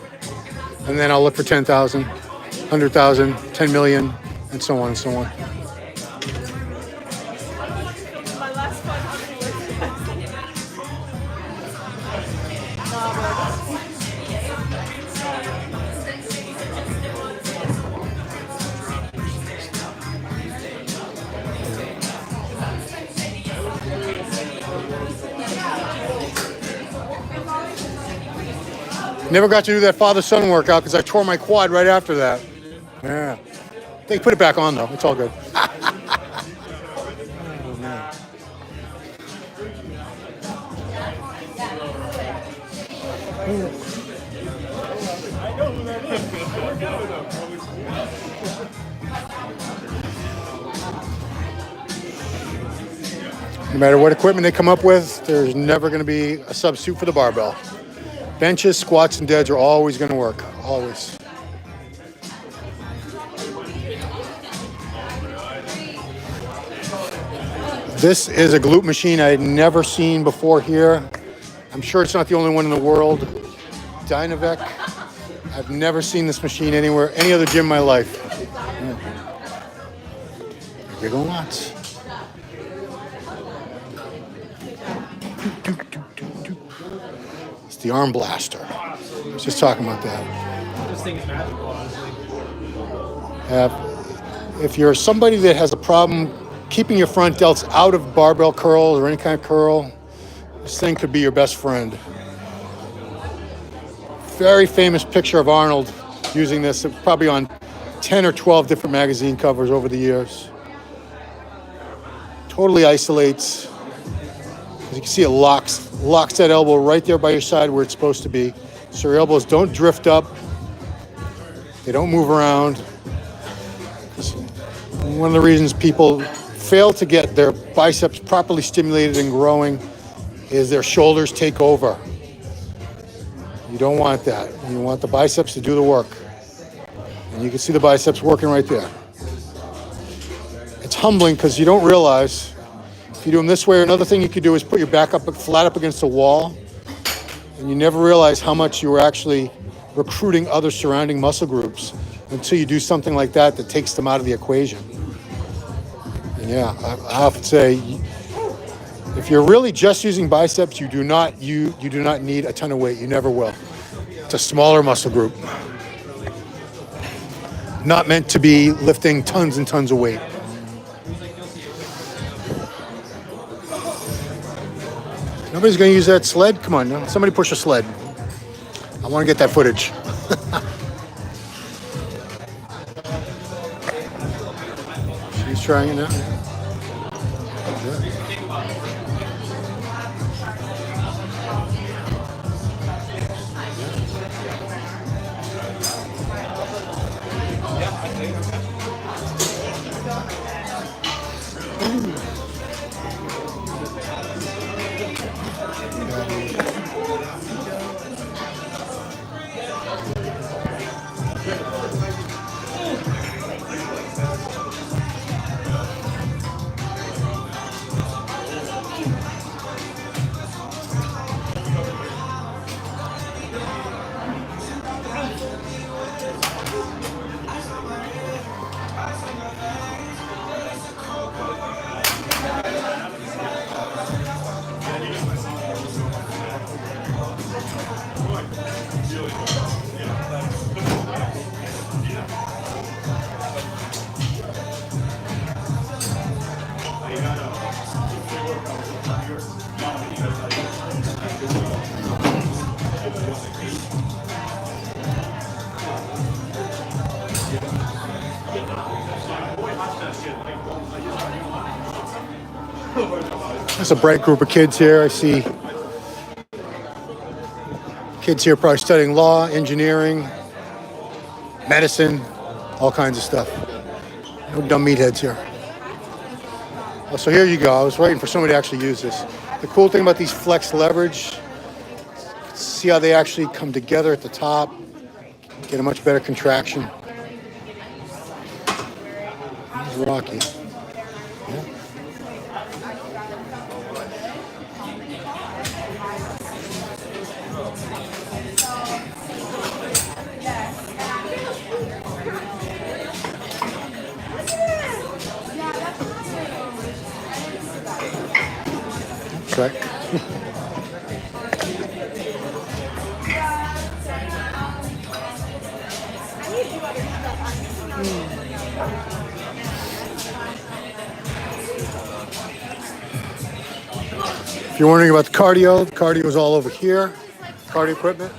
And then I'll look for 10,000, 100,000, 10 million, and so on and so on.
my last one.
Never got to do that father-son workout because I tore my quad right after that. Yeah. They put it back on though. It's all good. Oh, man. No matter what equipment they come up with, there's never going to be a substitute for the barbell. Benches, squats, and deads are always going to work. Always. This is a glute machine I had never seen before here. I'm sure it's not the only one in the world. Dynavec. I've never seen this machine anywhere, any other gym in my life. Big ol' lots. It's the arm blaster. I was just talking about that.
This thing is magical, honestly.
If you're somebody that has a problem keeping your front delts out of barbell curls or any kind of curl, this thing could be your best friend. Very famous picture of Arnold using this, probably on 10 or 12 different magazine covers over the years. Totally isolates. As you can see, it locks that elbow right there by your side where it's supposed to be. So your elbows don't drift up. They don't move around. One of the reasons people fail to get their biceps properly stimulated and growing is their shoulders take over. You don't want that. You want the biceps to do the work. And you can see the biceps working right there. It's humbling because you don't realize if you do them this way. Another thing you could do is put your back up flat up against the wall, and you never realize how much you were actually recruiting other surrounding muscle groups until you do something like that that takes them out of the equation. And yeah, I often say, if you're really just using biceps, you do not need a ton of weight. You never will. It's a smaller muscle group, not meant to be lifting tons and tons of weight. Nobody's going to use that sled? Come on, now. Somebody push a sled. I want to get that footage. She's trying it now. Yeah. There's a bright group of kids here. I see kids here probably studying law, engineering, medicine, all kinds of stuff. No dumb meatheads here. Oh, so here you go. I was waiting for somebody to actually use this. The cool thing about these flex leverage, see how they actually come together at the top, get a much better contraction. It's rocky. Yeah. Right. If you're wondering about the cardio is all over here. Cardio equipment.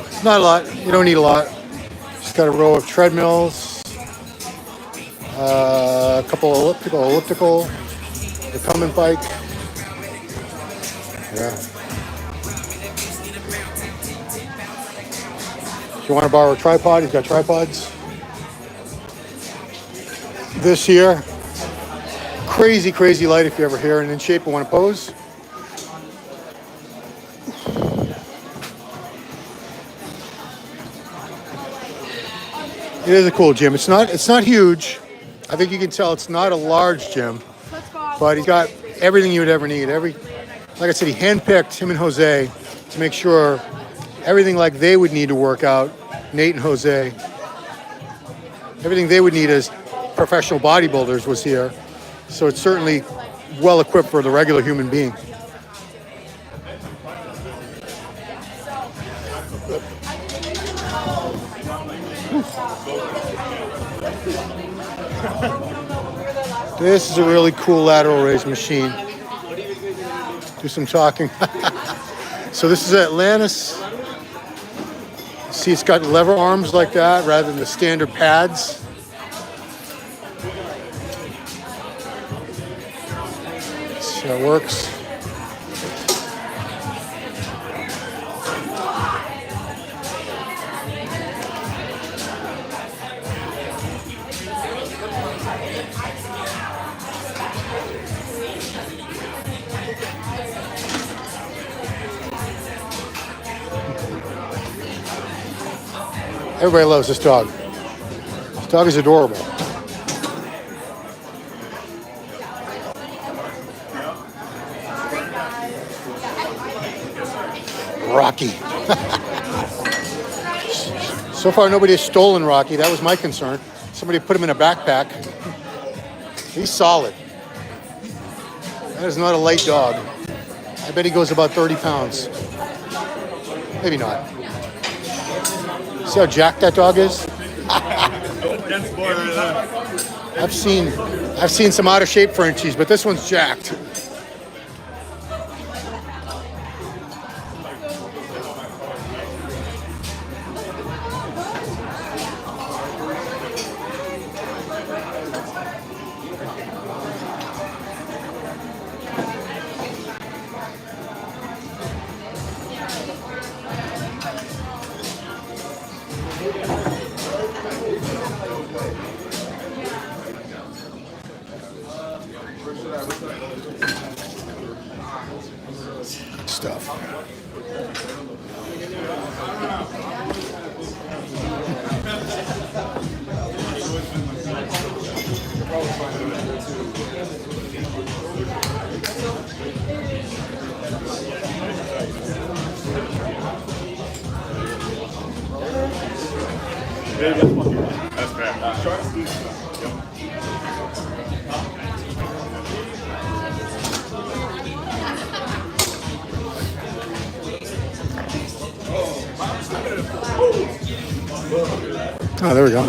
It's not a lot. You don't need a lot. Just got a row of treadmills, a couple elliptical. The recumbent bike. Yeah. If you want to borrow a tripod, he's got tripods. This here, crazy light if you're ever here and in shape and want to pose. It is a cool gym. It's not huge. I think you can tell it's not a large gym. But he's got everything you would ever need. Like I said, he handpicked him and Jose to make sure everything like they would need to work out, Nate and Jose, everything they would need as professional bodybuilders was here. So it's certainly well equipped for the regular human being. This is a really cool lateral raise machine. Do some talking. So this is Atlantis. See, it's got lever arms like that rather than the standard pads. See how it works. Everybody loves this dog. This dog is adorable. Rocky. So far, nobody has stolen Rocky. That was my concern. Somebody put him in a backpack. He's solid. That is not a light dog. I bet he goes about 30 pounds. Maybe not. See how jacked that dog is? I've seen some out of shape Frenchies, but this one's jacked. Stuff.
That's fair.
Oh, there we go.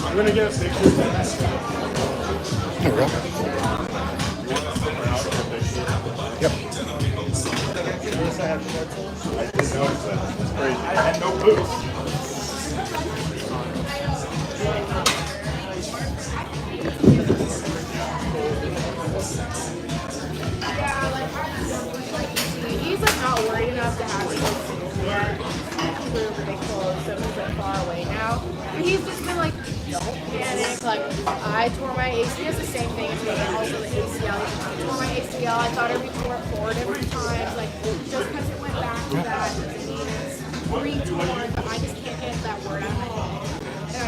I'm gonna get a picture.
There we go. Yep.
I didn't notice that. That's crazy. I had no boots.
He's like not worried enough to have me like yet. We're ridiculous, so he's like far away now. But he's just been like, don't panic. Like I tore my ACL, the same thing as me, also the ACL. I tore my ACL. I thought it'd be torn 4 different times. Like just because it went back to that doesn't mean it's re-torn. But I just can't get that word out of my head. And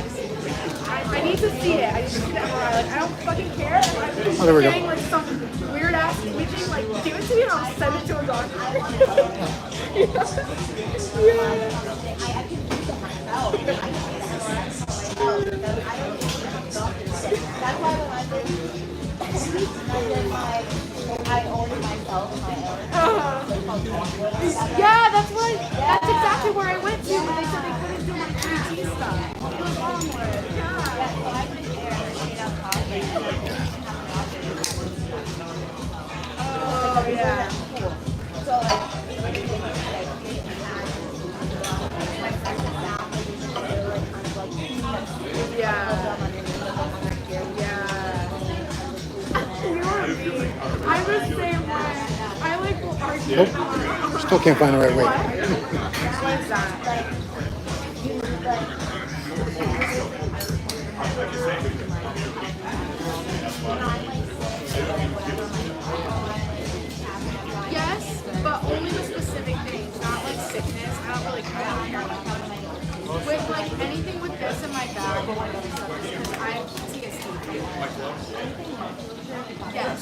I need to see it. I need to see that MRI. Like I don't fucking care. If I'm
there we go.
getting like some weird ass twitching, like give it to me and I'll send it to a doctor. Yeah, that's exactly where I went to, but they said they couldn't do my 3T stuff. It was onward. Oh, yeah.
Nope. Still can't find the right weight.
What is that? Yes, but only the specific things, not like sickness. I don't really care about that. With like anything with this in my bag, because I have PTSD. Yes.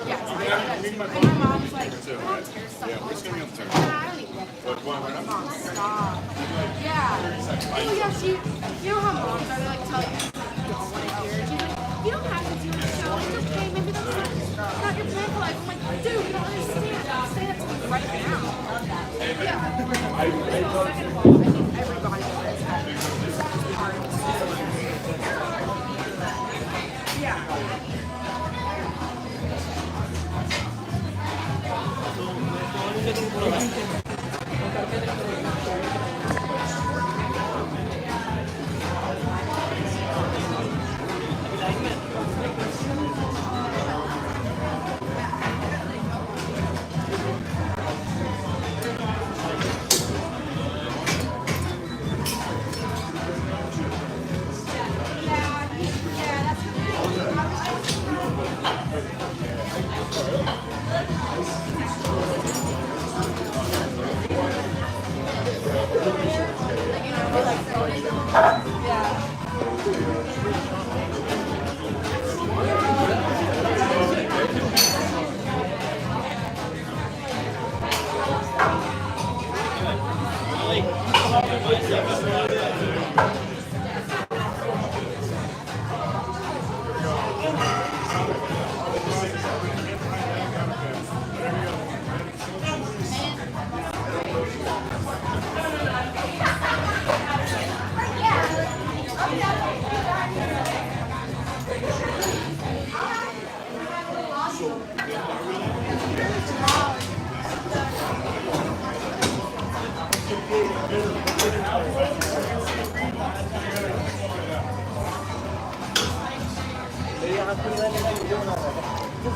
Yes, I do that too. And my mom's like, mom tears stuff all the time. And I don't even get that. Mom, stop. Yeah. Oh yeah, you know how moms are, they like tell you you don't want to hear. She's like, you don't have to do it, so it's okay. Maybe that's not your plan for life. I'm like, dude, you don't understand. Say that to me right now. Yeah. So second of all, I think everybody knows that. It's hard. Yeah.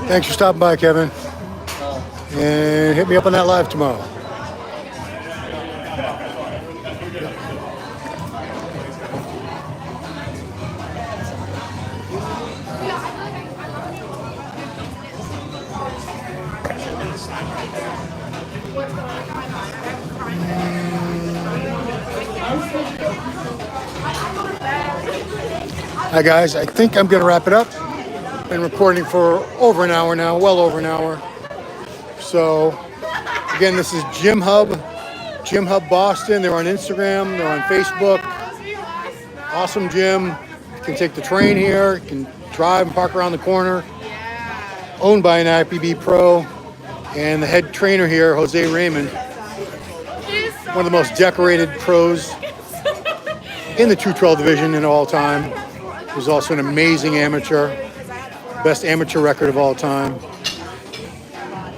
Thanks for stopping by, Kevin. And hit me up on that live tomorrow. Hi guys, I think I'm going to wrap it up. Been recording for over an hour now, well over an hour. So again, this is GymHub, GymHub Boston. They're on Instagram, they're on Facebook. Awesome gym. You can take the train here, you can drive and park around the corner. Owned by an IFBB pro, and the head trainer here, Jose Raymond, one of the most decorated pros in the 212 division in all time. He's also an amazing amateur, best amateur record of all time.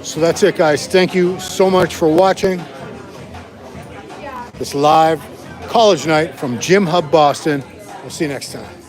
So that's it, guys. Thank you so much for watching this live college night from GymHub Boston. We'll see you next time.